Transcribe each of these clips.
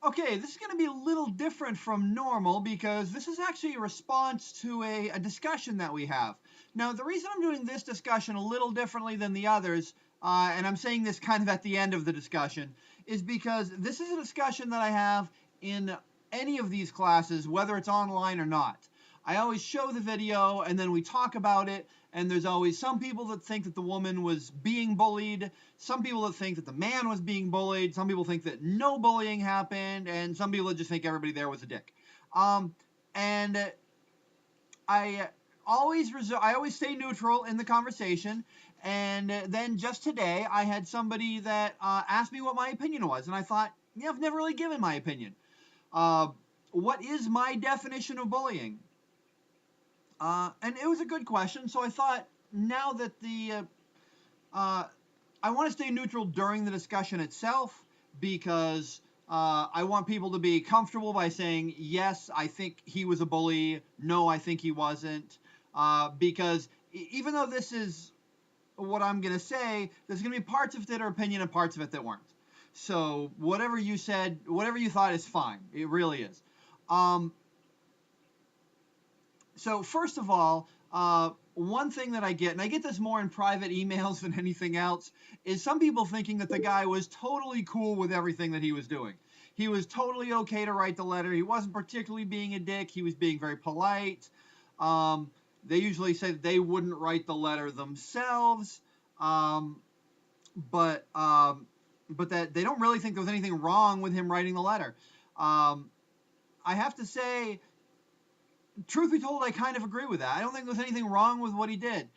Okay, this is going to be a little different from normal because this is actually a response to a discussion that we have. Now, the reason I'm doing this discussion a little differently than the others, and I'm saying this kind of at the end of the discussion, is because this is a discussion that I have in any of these classes, whether it's online or not. I always show the video and then we talk about it, and there's always some people that think that the woman was being bullied, some people that think that the man was being bullied, some people think that no bullying happened, and some people that just think everybody there was a dick. And I I always stay neutral in the conversation. And then just today, I had somebody that asked me what my opinion was, and I thought, yeah, I've never really given my opinion. What is my definition of bullying? And it was a good question, so I thought now that I want to stay neutral during the discussion itself because I want people to be comfortable by saying, yes, I think he was a bully, no, I think he wasn't, because even though this is what I'm going to say, there's going to be parts of it that are opinion and parts of it that weren't. So whatever you said, whatever you thought is fine. It really is. So first of all, one thing that I get, and I get this more in private emails than anything else, is some people thinking that the guy was totally cool with everything that he was doing. He was totally okay to write the letter. He wasn't particularly being a dick. He was being very polite. They usually say that they wouldn't write the letter themselves, but that they don't really think there was anything wrong with him writing the letter. I have to say, truth be told, I kind of agree with that. I don't think there's anything wrong with what he did.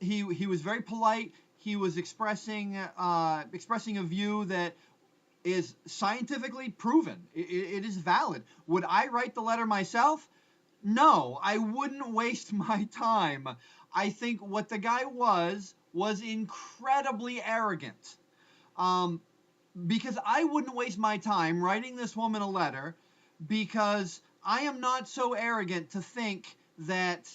He was very polite. He was expressing a view that is scientifically proven. It is valid. Would I write the letter myself? No, I wouldn't waste my time. I think what the guy was incredibly arrogant. Because I wouldn't waste my time writing this woman a letter because I am not so arrogant to think that,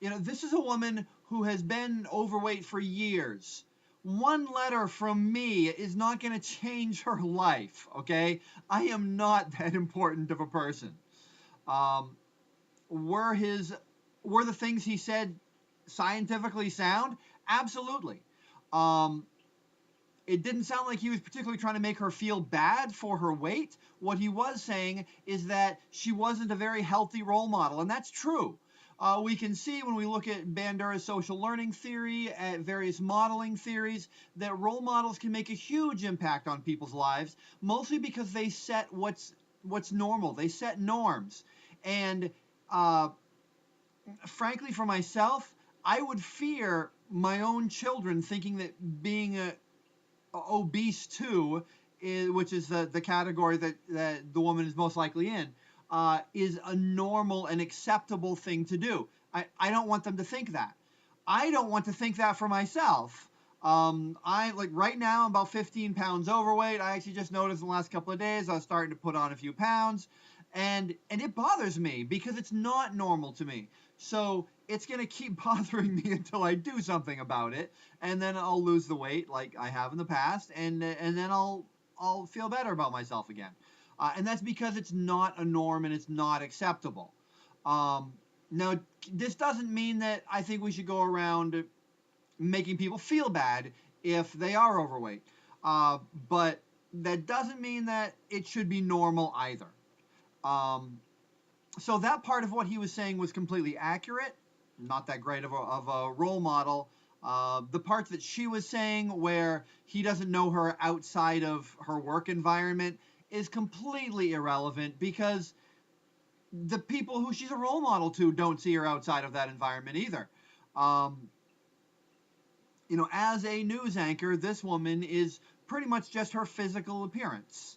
this is a woman who has been overweight for years. One letter from me is not going to change her life, okay? I am not that important of a person. Were the things he said scientifically sound? Absolutely. It didn't sound like he was particularly trying to make her feel bad for her weight. What he was saying is that she wasn't a very healthy role model, and that's true. We can see when we look at Bandura's social learning theory, at various modeling theories, that role models can make a huge impact on people's lives, mostly because they set what's normal. They set norms. And frankly, for myself, I would fear my own children thinking that being obese too, which is the category that the woman is most likely in, is a normal and acceptable thing to do. I don't want them to think that. I don't want to think that for myself. Right now I'm about 15 pounds overweight. I actually just noticed in the last couple of days I was starting to put on a few pounds, and it bothers me because it's not normal to me. So it's going to keep bothering me until I do something about it, and then I'll lose the weight like I have in the past, and then I'll feel better about myself again. And that's because it's not a norm and it's not acceptable. Now, this doesn't mean that I think we should go around making people feel bad if they are overweight. But that doesn't mean that it should be normal either. So that part of what he was saying was completely accurate. Not that great of a role model. The parts that she was saying where he doesn't know her outside of her work environment is completely irrelevant because the people who she's a role model to don't see her outside of that environment either. As a news anchor, this woman is pretty much just her physical appearance.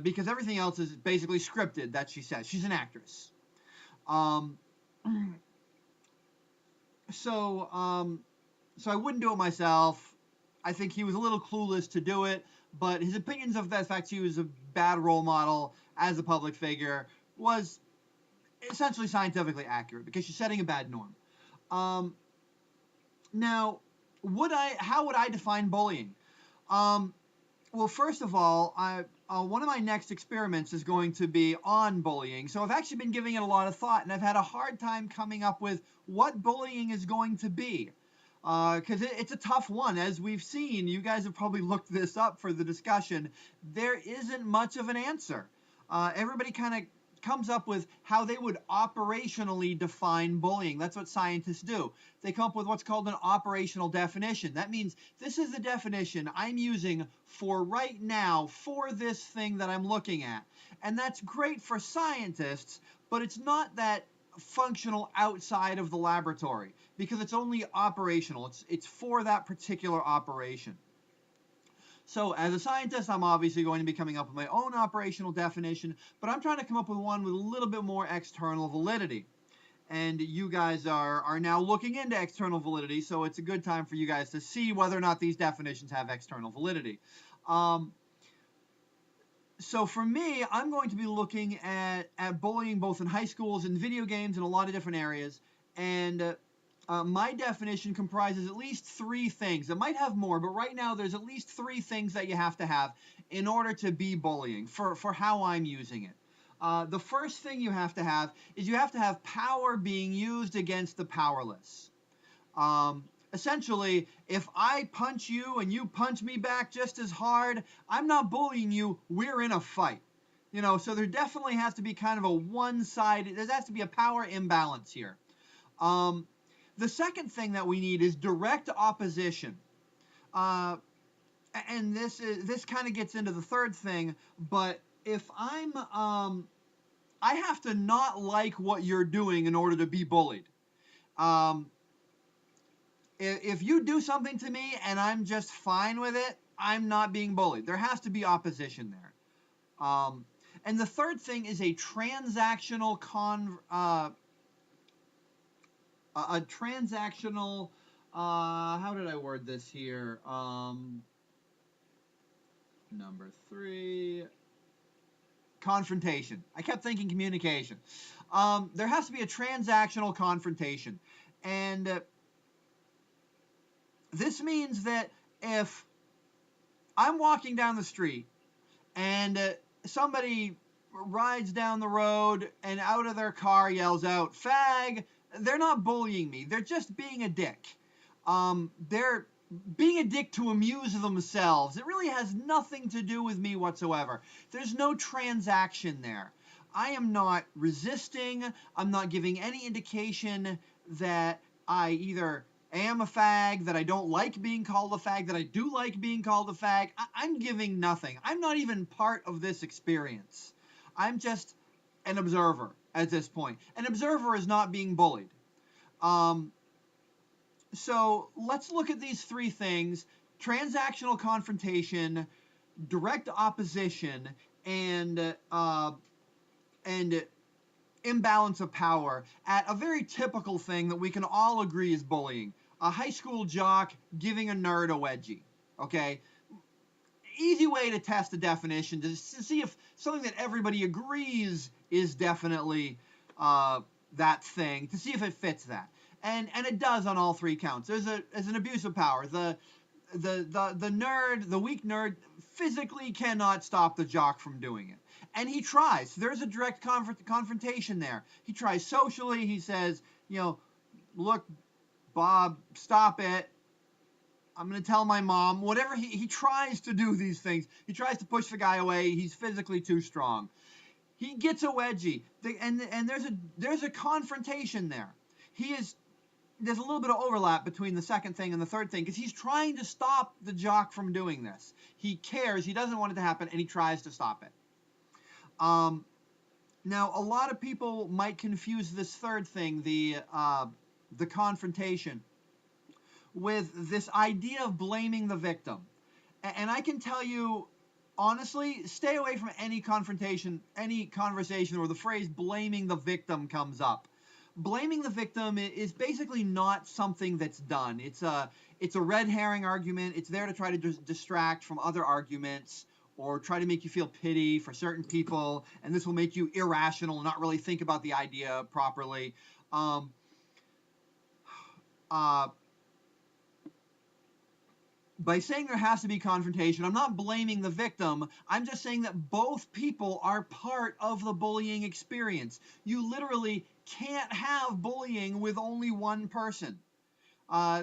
Because everything else is basically scripted that she says. She's an actress. So I wouldn't do it myself. I think he was a little clueless to do it, but his opinions of the fact he was a bad role model as a public figure was essentially scientifically accurate because she's setting a bad norm. Now, how would I define bullying? Well, first of all, one of my next experiments is going to be on bullying. So I've actually been giving it a lot of thought, and I've had a hard time coming up with what bullying is going to be. Because it's a tough one. As we've seen, you guys have probably looked this up for the discussion. There isn't much of an answer. Everybody kind of comes up with how they would operationally define bullying. That's what scientists do. They come up with what's called an operational definition. That means this is the definition I'm using for right now for this thing that I'm looking at. And that's great for scientists, but it's not that functional outside of the laboratory because it's only operational. It's for that particular operation. So as a scientist, I'm obviously going to be coming up with my own operational definition, but I'm trying to come up with one with a little bit more external validity. And you guys are now looking into external validity, so it's a good time for you guys to see whether or not these definitions have external validity. So for me, I'm going to be looking at bullying both in high schools and video games and a lot of different areas. And my definition comprises at least 3 things. It might have more, but right now there's at least 3 things that you have to have in order to be bullying for how I'm using it. The first thing you have to have is you have to have power being used against the powerless. Essentially, if I punch you and you punch me back just as hard, I'm not bullying you, we're in a fight. You know, so there definitely has to be kind of a one-sided, there has to be a power imbalance here. The second thing that we need is direct opposition. And this kind of gets into the third thing, but if I have to not like what you're doing in order to be bullied. If you do something to me and I'm just fine with it, I'm not being bullied. There has to be opposition there. And the third thing is a transactional how did I word this here? Number 3, confrontation. I kept thinking communication. There has to be a transactional confrontation. And this means that if I'm walking down the street and somebody rides down the road and out of their car yells out, "Fag," they're not bullying me. They're just being a dick. They're being a dick to amuse themselves. It really has nothing to do with me whatsoever. There's no transaction there. I am not resisting. I'm not giving any indication that I either am a fag, that I don't like being called a fag, that I do like being called a fag. I'm giving nothing. I'm not even part of this experience. I'm just an observer at this point. An observer is not being bullied. So let's look at these 3 things: transactional confrontation, direct opposition, and imbalance of power at a very typical thing that we can all agree is bullying. A high school jock giving a nerd a wedgie. Okay? Easy way to test a definition to see if something that everybody agrees is definitely that thing, to see if it fits that. And it does on all 3 counts. There's an abuse of power. The nerd, the weak nerd, physically cannot stop the jock from doing it. And he tries. There's a direct confrontation there. He tries socially. He says, "Look, Bob, stop it. I'm going to tell my mom." Whatever, he tries to do these things. He tries to push the guy away. He's physically too strong. He gets a wedgie. And there's a confrontation there. There's a little bit of overlap between the second thing and the third thing because he's trying to stop the jock from doing this. He cares. He doesn't want it to happen, and he tries to stop it. Now, a lot of people might confuse this third thing, the confrontation, with this idea of blaming the victim. And I can tell you, honestly, stay away from any confrontation, any conversation where the phrase blaming the victim comes up. Blaming the victim is basically not something that's done. It's a red herring argument. It's there to try to distract from other arguments or try to make you feel pity for certain people, and this will make you irrational and not really think about the idea properly. by saying there has to be confrontation, I'm not blaming the victim. I'm just saying that both people are part of the bullying experience. You literally can't have bullying with only one person.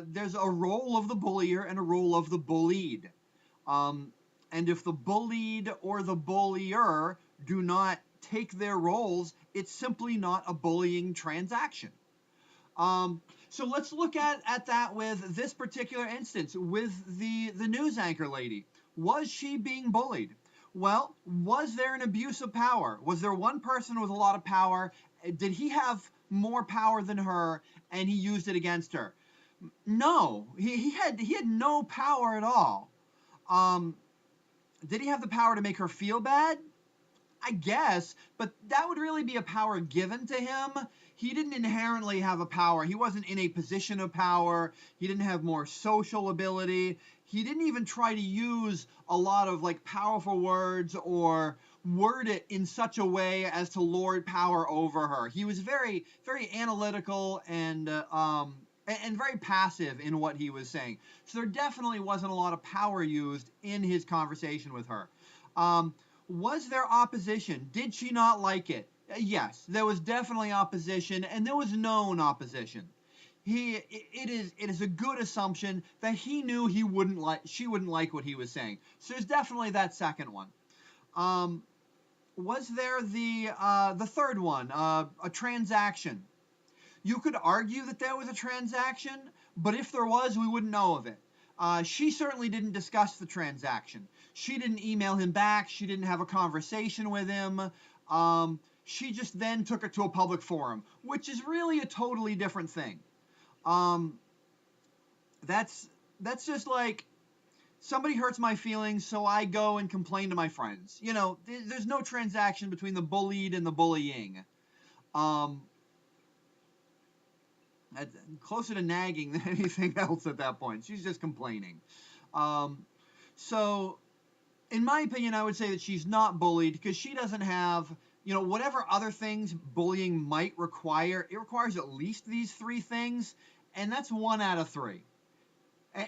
There's a role of the bullier and a role of the bullied. Um, and if the bullied or the bullier do not take their roles, it's simply not a bullying transaction. Um, so let's look at that with this particular instance with the news anchor lady. Was she being bullied? Well, was there an abuse of power? Was there one person with a lot of power? Did he have more power than her and he used it against her? No, he had no power at all. Um, did he have the power to make her feel bad? I guess, but that would really be a power given to him. He didn't inherently have a power. He wasn't in a position of power. He didn't have more social ability. He didn't even try to use a lot of like powerful words or word it in such a way as to lord power over her. He was very, very analytical and very passive in what he was saying. So there definitely wasn't a lot of power used in his conversation with her. Um, was there opposition? Did she not like it? Yes, there was definitely opposition, and there was known opposition. It is a good assumption that he knew she wouldn't like what he was saying. So there's definitely that second one. Um, was there the third one, a transaction? You could argue that there was a transaction, but if there was, we wouldn't know of it. She certainly didn't discuss the transaction. She didn't email him back. She didn't have a conversation with him. She just then took it to a public forum, which is really a totally different thing. Um, that's just like somebody hurts my feelings, so I go and complain to my friends. There's no transaction between the bullied and the bullying. Um, Closer to nagging than anything else at that point. She's just complaining. Um, so, in my opinion, I would say that she's not bullied because she doesn't have, whatever other things bullying might require. It requires at least these three things, and that's one out of three.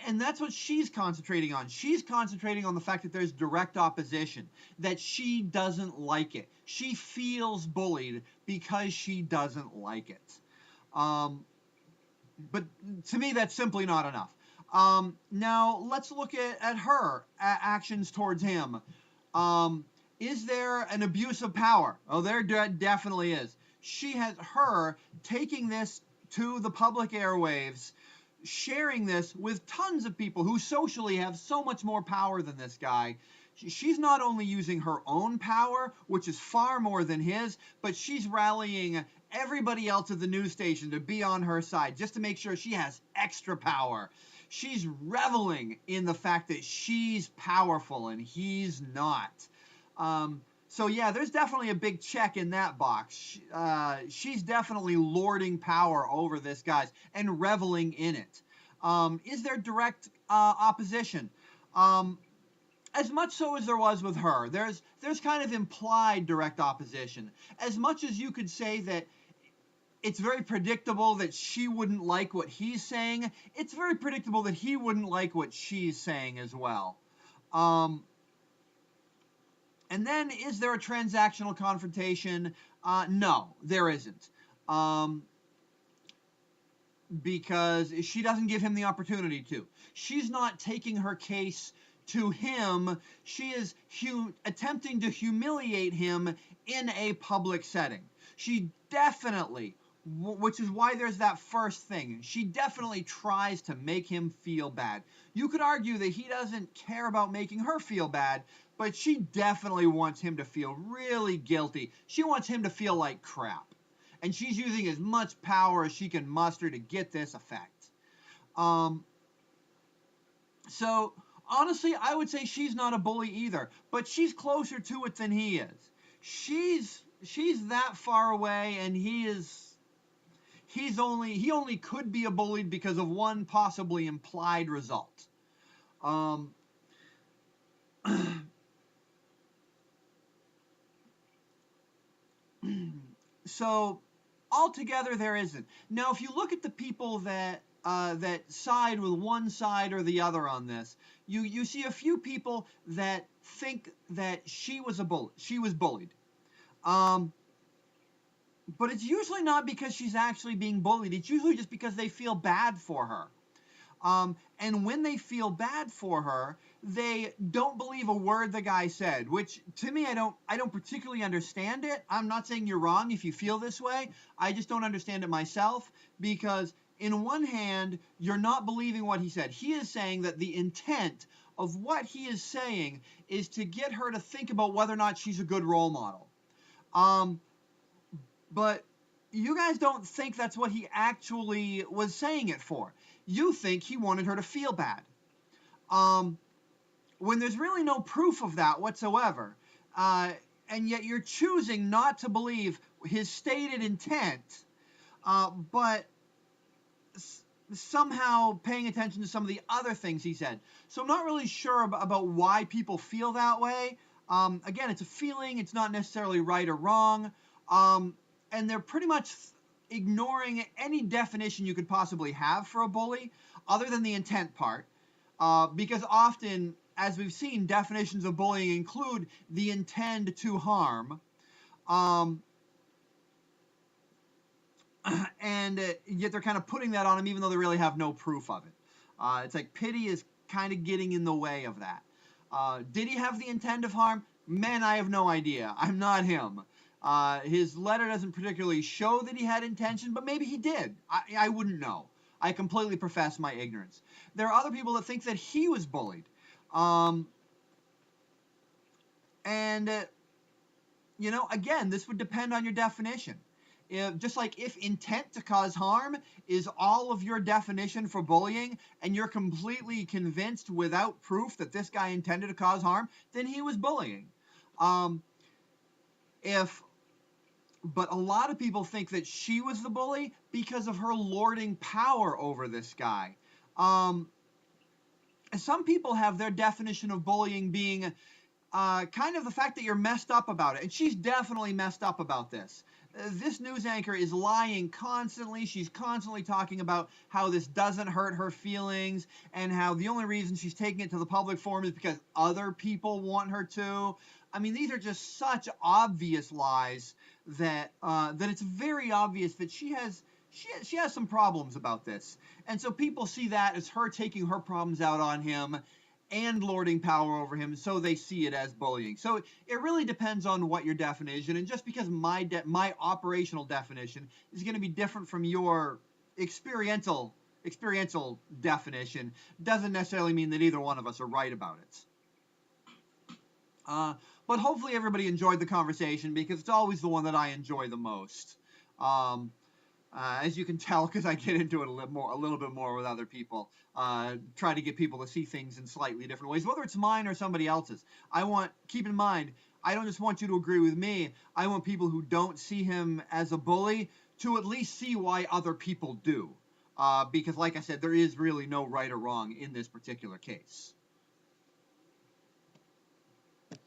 And that's what she's concentrating on. She's concentrating on the fact that there's direct opposition, that she doesn't like it. She feels bullied because she doesn't like it. But to me, that's simply not enough. Now, let's look at her actions towards him. Is there an abuse of power? Oh, there definitely is. She has her taking this to the public airwaves, sharing this with tons of people who socially have so much more power than this guy. She's not only using her own power, which is far more than his, but she's rallying everybody else at the news station to be on her side just to make sure she has extra power. She's reveling in the fact that she's powerful and he's not. So yeah, there's definitely a big check in that box. She's definitely lording power over this guy's and reveling in it. Is there direct opposition? As much so as there was with her, there's kind of implied direct opposition. As much as you could say that it's very predictable that she wouldn't like what he's saying, it's very predictable that he wouldn't like what she's saying as well. And then, is there a transactional confrontation? No, there isn't. Because she doesn't give him the opportunity to. She's not taking her case to him. She is attempting to humiliate him in a public setting. She definitely, which is why there's that first thing, she definitely tries to make him feel bad. You could argue that he doesn't care about making her feel bad, but she definitely wants him to feel really guilty. She wants him to feel like crap. And she's using as much power as she can muster to get this effect. So, honestly, I would say she's not a bully either, but she's closer to it than he is. She's that far away, and he only could be a bullied because of one possibly implied result. So altogether there isn't. Now, if you look at the people that that side with one side or the other on this. You see a few people that think that she was bullied. Um, but it's usually not because she's actually being bullied. It's usually just because they feel bad for her. And when they feel bad for her, they don't believe a word the guy said, which to me, I don't particularly understand it. I'm not saying you're wrong if you feel this way. I just don't understand it myself, because in one hand, you're not believing what he said. He is saying that the intent of what he is saying is to get her to think about whether or not she's a good role model. But you guys don't think that's what he actually was saying it for. You think he wanted her to feel bad. When there's really no proof of that whatsoever, and yet you're choosing not to believe his stated intent, but somehow paying attention to some of the other things he said. So I'm not really sure about why people feel that way. Again, it's a feeling. It's not necessarily right or wrong. And they're pretty much ignoring any definition you could possibly have for a bully other than the intent part. Because often, as we've seen, definitions of bullying include the intent to harm. And yet they're kind of putting that on him even though they really have no proof of it. It's like pity is kind of getting in the way of that. Did he have the intent of harm? Man, I have no idea. I'm not him. His letter doesn't particularly show that he had intention, but maybe he did. I wouldn't know. I completely profess my ignorance. There are other people that think that he was bullied. Again, this would depend on your definition. Just like if intent to cause harm is all of your definition for bullying, and you're completely convinced without proof that this guy intended to cause harm, then he was bullying. But a lot of people think that she was the bully because of her lording power over this guy. Some people have their definition of bullying being kind of the fact that you're messed up about it. And she's definitely messed up about this. This news anchor is lying constantly. She's constantly talking about how this doesn't hurt her feelings and how the only reason she's taking it to the public forum is because other people want her to. I mean, these are just such obvious lies that it's very obvious that she has some problems about this. And so people see that as her taking her problems out on him and lording power over him, so they see it as bullying. So it really depends on what your definition, and just because my operational definition is going to be different from your experiential definition doesn't necessarily mean that either one of us are right about it. But hopefully everybody enjoyed the conversation, because it's always the one that I enjoy the most. As you can tell, because I get into it a little bit more with other people, try to get people to see things in slightly different ways, whether it's mine or somebody else's. Keep in mind, I don't just want you to agree with me. I want people who don't see him as a bully to at least see why other people do. Because like I said, there is really no right or wrong in this particular case.